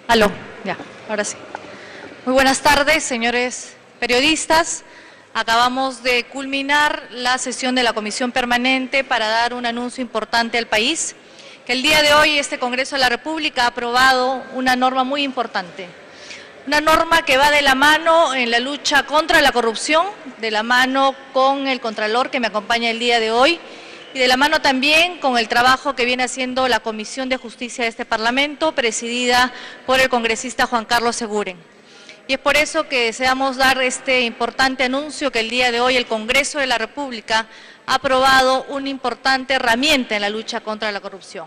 Aló, ya, ahora sí. Muy buenas tardes, señores periodistas. Acabamos de culminar la sesión de la Comisión Permanente para dar un anuncio importante al país, que el día de hoy este Congreso de la República ha aprobado una norma muy importante. Una norma que va de la mano en la lucha contra la corrupción, de la mano con el Contralor que me acompaña el día de hoy, y de la mano también con el trabajo que viene haciendo la Comisión de Justicia de este Parlamento, presidida por el congresista Juan Carlos Seguren. Y es por eso que deseamos dar este importante anuncio que el día de hoy el Congreso de la República ha aprobado una importante herramienta en la lucha contra la corrupción.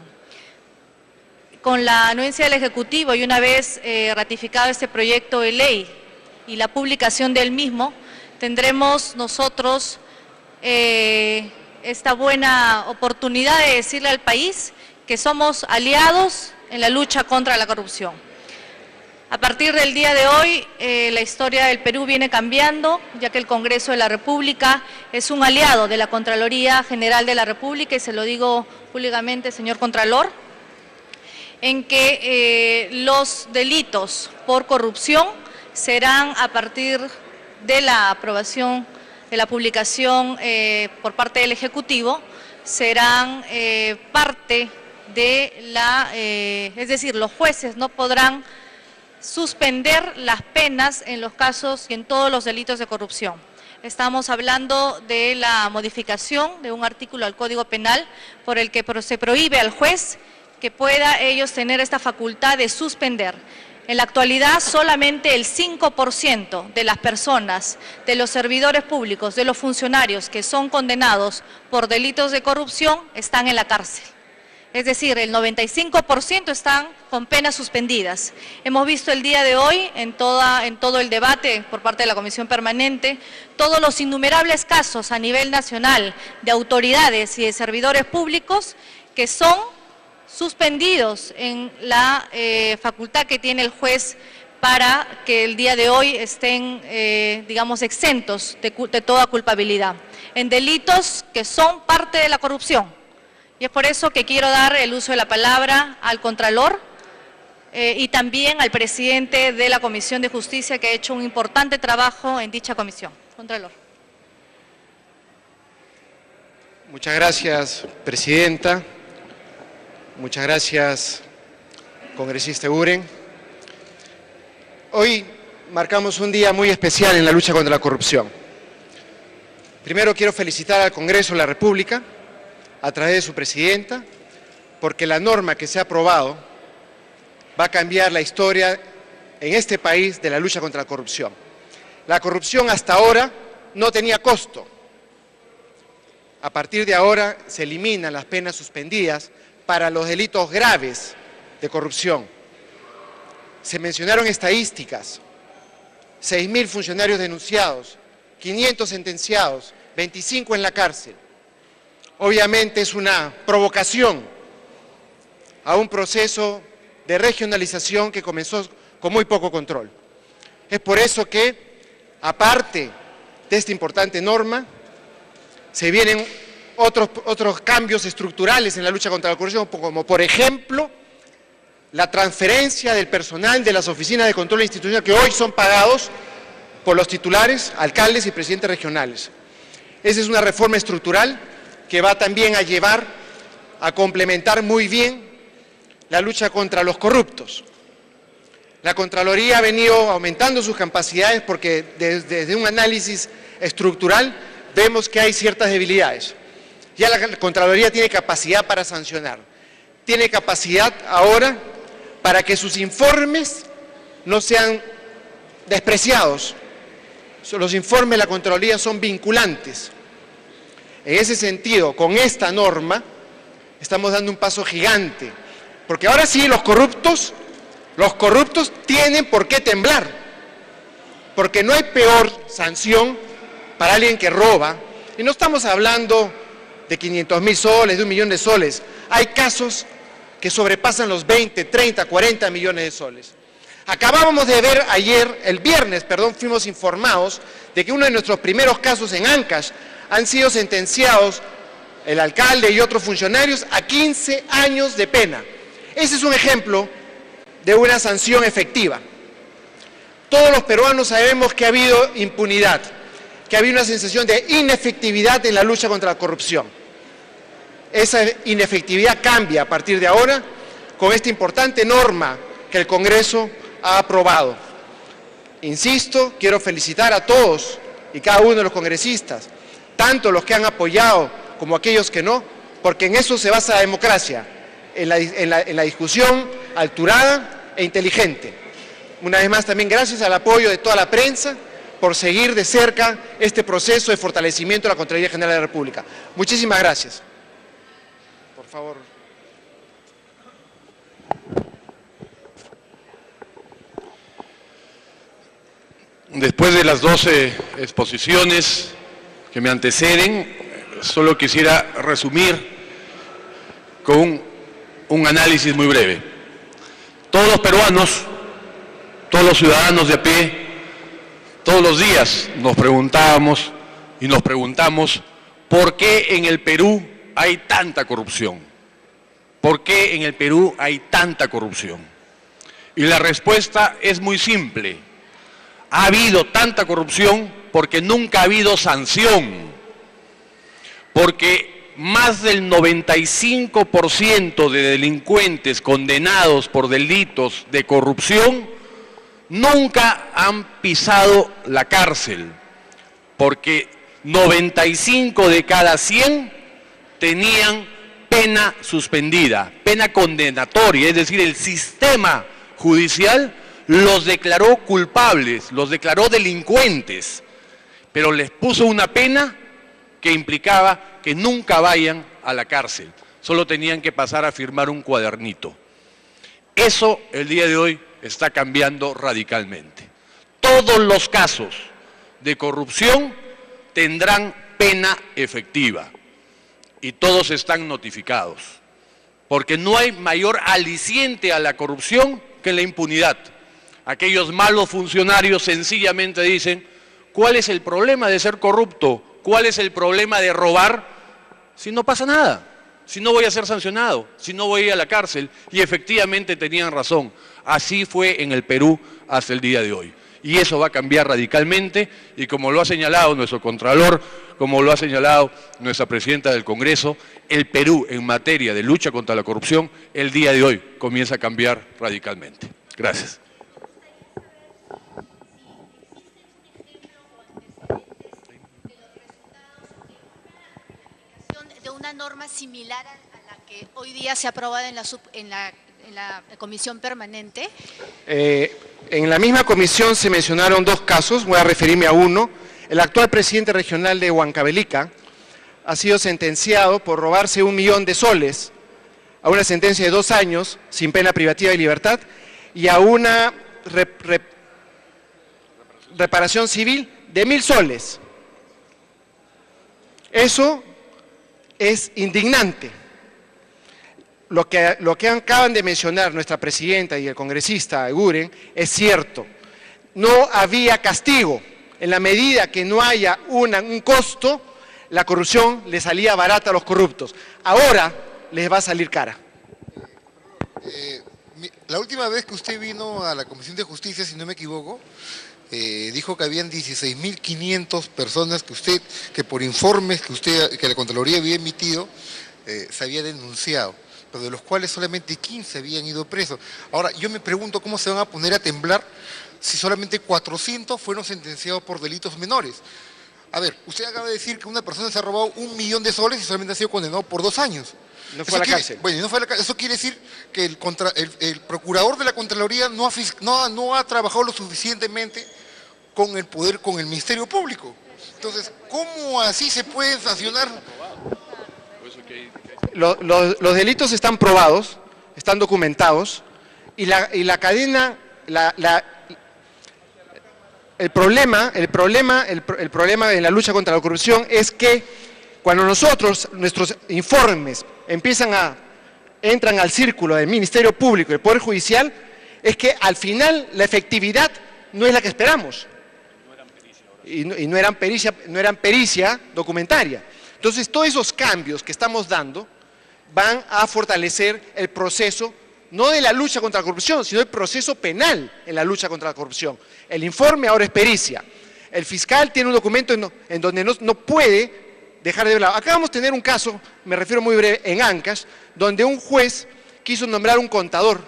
Con la anuencia del Ejecutivo y una vez ratificado este proyecto de ley y la publicación del mismo, tendremos nosotros esta buena oportunidad de decirle al país que somos aliados en la lucha contra la corrupción. A partir del día de hoy, la historia del Perú viene cambiando, ya que el Congreso de la República es un aliado de la Contraloría General de la República, y se lo digo públicamente, señor Contralor, en que los delitos por corrupción serán, a partir de la aprobación de la publicación por parte del Ejecutivo, serán parte de la, es decir, los jueces no podrán suspender las penas en los casos y en todos los delitos de corrupción. Estamos hablando de la modificación de un artículo al Código Penal por el que se prohíbe al juez que pueda ellos tener esta facultad de suspender. En la actualidad, solamente el 5% de las personas, de los servidores públicos, de los funcionarios que son condenados por delitos de corrupción están en la cárcel. Es decir, el 95% están con penas suspendidas. Hemos visto el día de hoy, en todo el debate por parte de la Comisión Permanente, todos los innumerables casos a nivel nacional de autoridades y de servidores públicos que son suspendidos en la facultad que tiene el juez para que el día de hoy estén, digamos, exentos de toda culpabilidad, en delitos que son parte de la corrupción. Y es por eso que quiero dar el uso de la palabra al Contralor y también al presidente de la Comisión de Justicia, que ha hecho un importante trabajo en dicha comisión. Contralor. Muchas gracias, presidenta. Muchas gracias, congresista Seguren. Hoy marcamos un día muy especial en la lucha contra la corrupción. Primero quiero felicitar al Congreso de la República, a través de su presidenta, porque la norma que se ha aprobado va a cambiar la historia en este país de la lucha contra la corrupción. La corrupción hasta ahora no tenía costo. A partir de ahora se eliminan las penas suspendidas para los delitos graves de corrupción. Se mencionaron estadísticas: 6.000 funcionarios denunciados, 500 sentenciados, 25 en la cárcel. Obviamente es una provocación a un proceso de regionalización que comenzó con muy poco control. Es por eso que, aparte de esta importante norma, se vienen otros cambios estructurales en la lucha contra la corrupción, como por ejemplo la transferencia del personal de las oficinas de control institucional que hoy son pagados por los titulares, alcaldes y presidentes regionales. Esa es una reforma estructural que va también a llevar a complementar muy bien la lucha contra los corruptos. La Contraloría ha venido aumentando sus capacidades porque desde un análisis estructural vemos que hay ciertas debilidades. Ya la Contraloría tiene capacidad para sancionar, tiene capacidad ahora para que sus informes no sean despreciados. Los informes de la Contraloría son vinculantes. En ese sentido, con esta norma, estamos dando un paso gigante, porque ahora sí los corruptos tienen por qué temblar, porque no hay peor sanción para alguien que roba, y no estamos hablando de 500.000 soles, de 1 millón de soles, hay casos que sobrepasan los 20, 30, 40 millones de soles. Acabábamos de ver el viernes, fuimos informados de que uno de nuestros primeros casos en Ancash han sido sentenciados el alcalde y otros funcionarios a 15 años de pena. Ese es un ejemplo de una sanción efectiva. Todos los peruanos sabemos que ha habido impunidad, que ha habido una sensación de inefectividad en la lucha contra la corrupción. Esa inefectividad cambia a partir de ahora con esta importante norma que el Congreso ha aprobado. Insisto, quiero felicitar a todos y cada uno de los congresistas, tanto los que han apoyado como aquellos que no, porque en eso se basa la democracia, en la discusión alturada e inteligente. Una vez más, también gracias al apoyo de toda la prensa por seguir de cerca este proceso de fortalecimiento de la Contraloría General de la República. Muchísimas gracias. Por favor. Después de las 12 exposiciones que me anteceden, solo quisiera resumir con un análisis muy breve. Todos los peruanos, todos los ciudadanos de a pie, todos los días nos preguntábamos y nos preguntamos ¿por qué en el Perú hay tanta corrupción? ¿Por qué en el Perú hay tanta corrupción? Y la respuesta es muy simple. Ha habido tanta corrupción porque nunca ha habido sanción, porque más del 95% de delincuentes condenados por delitos de corrupción nunca han pisado la cárcel, porque 95 de cada 100 tenían pena suspendida, pena condenatoria, es decir, el sistema judicial los declaró culpables, los declaró delincuentes, pero les puso una pena que implicaba que nunca vayan a la cárcel, solo tenían que pasar a firmar un cuadernito. Eso el día de hoy está cambiando radicalmente. Todos los casos de corrupción tendrán pena efectiva y todos están notificados, porque no hay mayor aliciente a la corrupción que la impunidad. Aquellos malos funcionarios sencillamente dicen, ¿cuál es el problema de ser corrupto? ¿Cuál es el problema de robar? Si no pasa nada, si no voy a ser sancionado, si no voy a ir a la cárcel. Y efectivamente tenían razón. Así fue en el Perú hasta el día de hoy. Y eso va a cambiar radicalmente y como lo ha señalado nuestro Contralor, como lo ha señalado nuestra Presidenta del Congreso, el Perú en materia de lucha contra la corrupción el día de hoy comienza a cambiar radicalmente. Gracias. De una norma similar a la que hoy día se ha aprobado en la comisión permanente. En la misma comisión se mencionaron dos casos, voy a referirme a uno. El actual presidente regional de Huancavelica ha sido sentenciado por robarse 1 millón de soles, a una sentencia de 2 años sin pena privativa de libertad y a una reparación civil de 1.000 soles. Eso es indignante. Lo que acaban de mencionar nuestra presidenta y el congresista Eguren es cierto. No había castigo. En la medida que no haya un costo, la corrupción le salía barata a los corruptos. Ahora les va a salir cara. La última vez que usted vino a la Comisión de Justicia, si no me equivoco, dijo que habían 16.500 personas que por informes que la Contraloría había emitido, se había denunciado, pero de los cuales solamente 15 habían ido presos. Ahora, yo me pregunto cómo se van a poner a temblar si solamente 400 fueron sentenciados por delitos menores. A ver, usted acaba de decir que una persona se ha robado 1 millón de soles y solamente ha sido condenado por 2 años. No fue a la cárcel. Bueno, no fue a la cárcel. Eso quiere decir que el procurador de la Contraloría no ha trabajado lo suficientemente con el poder, con el Ministerio Público. Entonces, ¿cómo así se pueden sancionar? Los delitos están probados, están documentados, y la cadena, el problema en la lucha contra la corrupción es que cuando nuestros informes entran al círculo del Ministerio Público y del Poder Judicial, es que al final la efectividad no es la que esperamos. Y no eran pericia documentaria. Entonces, todos esos cambios que estamos dando van a fortalecer el proceso no de la lucha contra la corrupción, sino del proceso penal en la lucha contra la corrupción. El informe ahora es pericia. El fiscal tiene un documento en donde no puede dejar de lado. Acá vamos a tener un caso, me refiero muy breve, en Ancash, donde un juez quiso nombrar un contador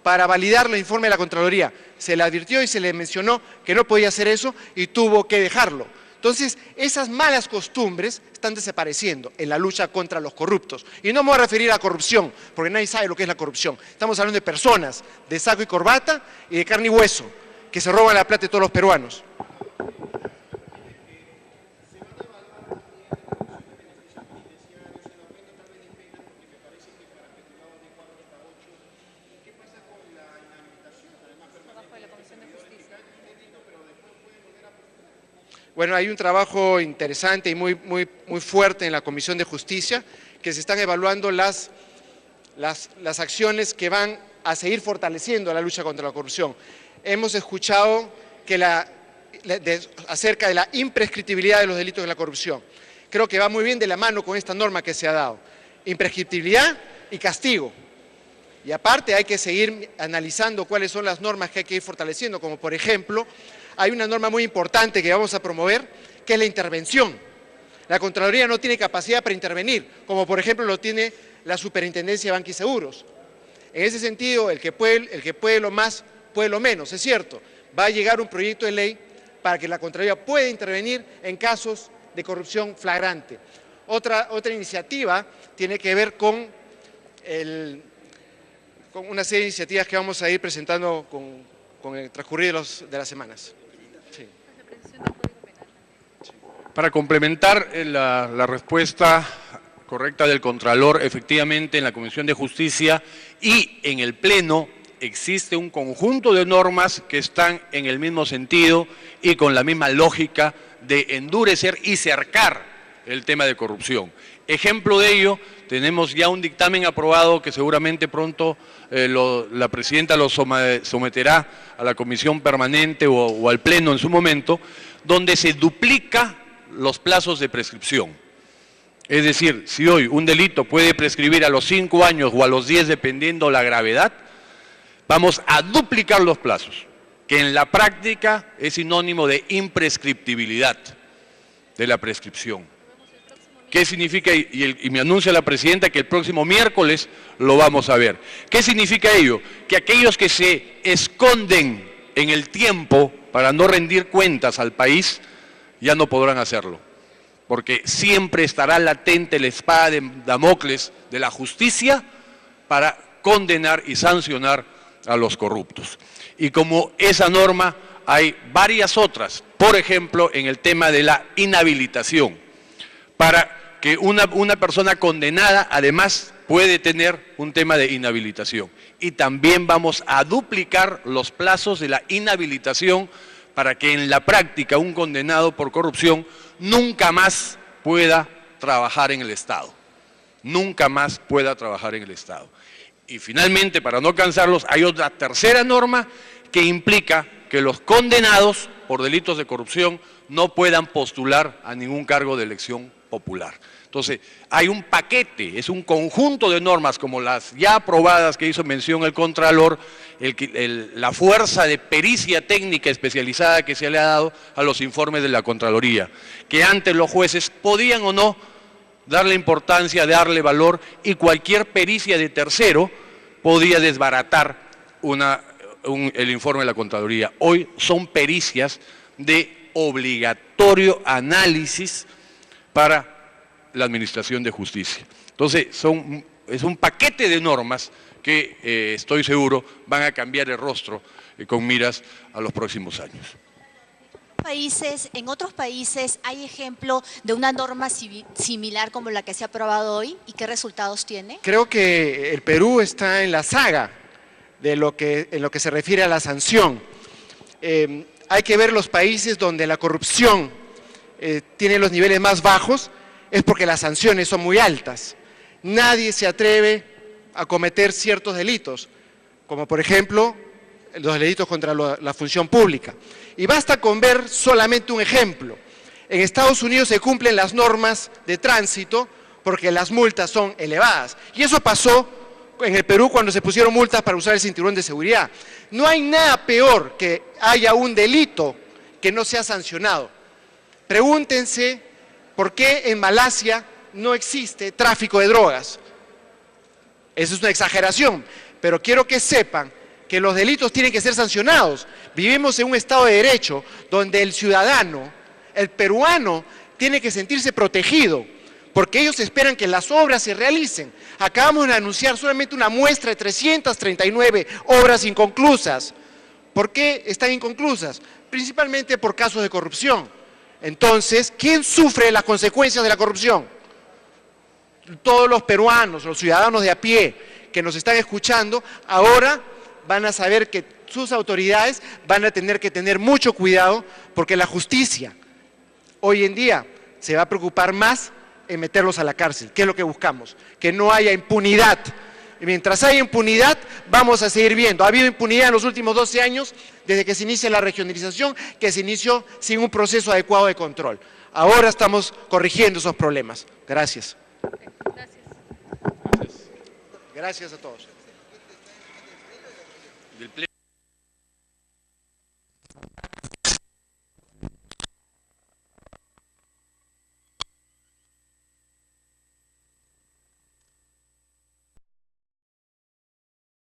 para validar el informe de la Contraloría. Se le advirtió y se le mencionó que no podía hacer eso y tuvo que dejarlo. Entonces, esas malas costumbres están desapareciendo en la lucha contra los corruptos. Y no me voy a referir a corrupción, porque nadie sabe lo que es la corrupción. Estamos hablando de personas de saco y corbata y de carne y hueso, que se roban la plata de todos los peruanos. Bueno, hay un trabajo interesante y muy fuerte en la Comisión de Justicia, que se están evaluando las acciones que van a seguir fortaleciendo la lucha contra la corrupción. Hemos escuchado que acerca de la imprescriptibilidad de los delitos de la corrupción. Creo que va muy bien de la mano con esta norma que se ha dado. Imprescriptibilidad y castigo. Y aparte hay que seguir analizando cuáles son las normas que hay que ir fortaleciendo, como por ejemplo, hay una norma muy importante que vamos a promover, que es la intervención. La Contraloría no tiene capacidad para intervenir, como por ejemplo lo tiene la Superintendencia de Banca y Seguros. En ese sentido, el que puede lo más, puede lo menos, es cierto. Va a llegar un proyecto de ley para que la Contraloría pueda intervenir en casos de corrupción flagrante. Otra iniciativa tiene que ver con una serie de iniciativas que vamos a ir presentando con el transcurrir de las semanas. Sí. Para complementar la respuesta correcta del Contralor, efectivamente en la Comisión de Justicia y en el Pleno existe un conjunto de normas que están en el mismo sentido y con la misma lógica de endurecer y cercar el tema de corrupción. Ejemplo de ello, tenemos ya un dictamen aprobado que seguramente pronto la Presidenta lo someterá a la Comisión Permanente o al Pleno en su momento, donde se duplica los plazos de prescripción. Es decir, si hoy un delito puede prescribir a los 5 años o a los 10 dependiendo la gravedad, vamos a duplicar los plazos, que en la práctica es sinónimo de imprescriptibilidad de la prescripción. ¿Qué significa? Y me anuncia la Presidenta que el próximo miércoles lo vamos a ver. ¿Qué significa ello? Que aquellos que se esconden en el tiempo para no rendir cuentas al país, ya no podrán hacerlo. Porque siempre estará latente la espada de Damocles de la justicia para condenar y sancionar a los corruptos. Y como esa norma, hay varias otras, por ejemplo, en el tema de la inhabilitación, para que una persona condenada además puede tener un tema de inhabilitación. Y también vamos a duplicar los plazos de la inhabilitación para que en la práctica un condenado por corrupción nunca más pueda trabajar en el Estado. Nunca más pueda trabajar en el Estado. Y finalmente, para no cansarlos, hay otra tercera norma que implica que los condenados por delitos de corrupción no puedan postular a ningún cargo de elección popular. Entonces, hay un paquete, es un conjunto de normas como las ya aprobadas que hizo mención el Contralor, la fuerza de pericia técnica especializada que se le ha dado a los informes de la Contraloría, que antes los jueces podían o no darle importancia, darle valor, y cualquier pericia de tercero podía desbaratar el informe de la Contraloría. Hoy son pericias de obligatorio análisis para la Administración de Justicia. Entonces, es un paquete de normas que estoy seguro van a cambiar el rostro con miras a los próximos años. En otros países hay ejemplo de una norma similar como la que se ha aprobado hoy, ¿y qué resultados tiene? Creo que el Perú está en la saga en lo que se refiere a la sanción. Hay que ver los países donde la corrupción tiene los niveles más bajos, es porque las sanciones son muy altas. Nadie se atreve a cometer ciertos delitos, como por ejemplo los delitos contra la función pública. Y basta con ver solamente un ejemplo. En Estados Unidos se cumplen las normas de tránsito porque las multas son elevadas. Y eso pasó en el Perú cuando se pusieron multas para usar el cinturón de seguridad. No hay nada peor que haya un delito que no sea sancionado. Pregúntense por qué en Malasia no existe tráfico de drogas. Eso es una exageración, pero quiero que sepan que los delitos tienen que ser sancionados. Vivimos en un Estado de Derecho donde el ciudadano, el peruano, tiene que sentirse protegido, porque ellos esperan que las obras se realicen. Acabamos de anunciar solamente una muestra de 339 obras inconclusas. ¿Por qué están inconclusas? Principalmente por casos de corrupción. Entonces, ¿quién sufre las consecuencias de la corrupción? Todos los peruanos, los ciudadanos de a pie que nos están escuchando, ahora van a saber que sus autoridades van a tener que tener mucho cuidado, porque la justicia hoy en día se va a preocupar más en meterlos a la cárcel, que es lo que buscamos, que no haya impunidad. Y mientras haya impunidad, vamos a seguir viendo. Ha habido impunidad en los últimos 12 años, desde que se inicia la regionalización, que se inició sin un proceso adecuado de control. Ahora estamos corrigiendo esos problemas. Gracias. Gracias. Gracias a todos.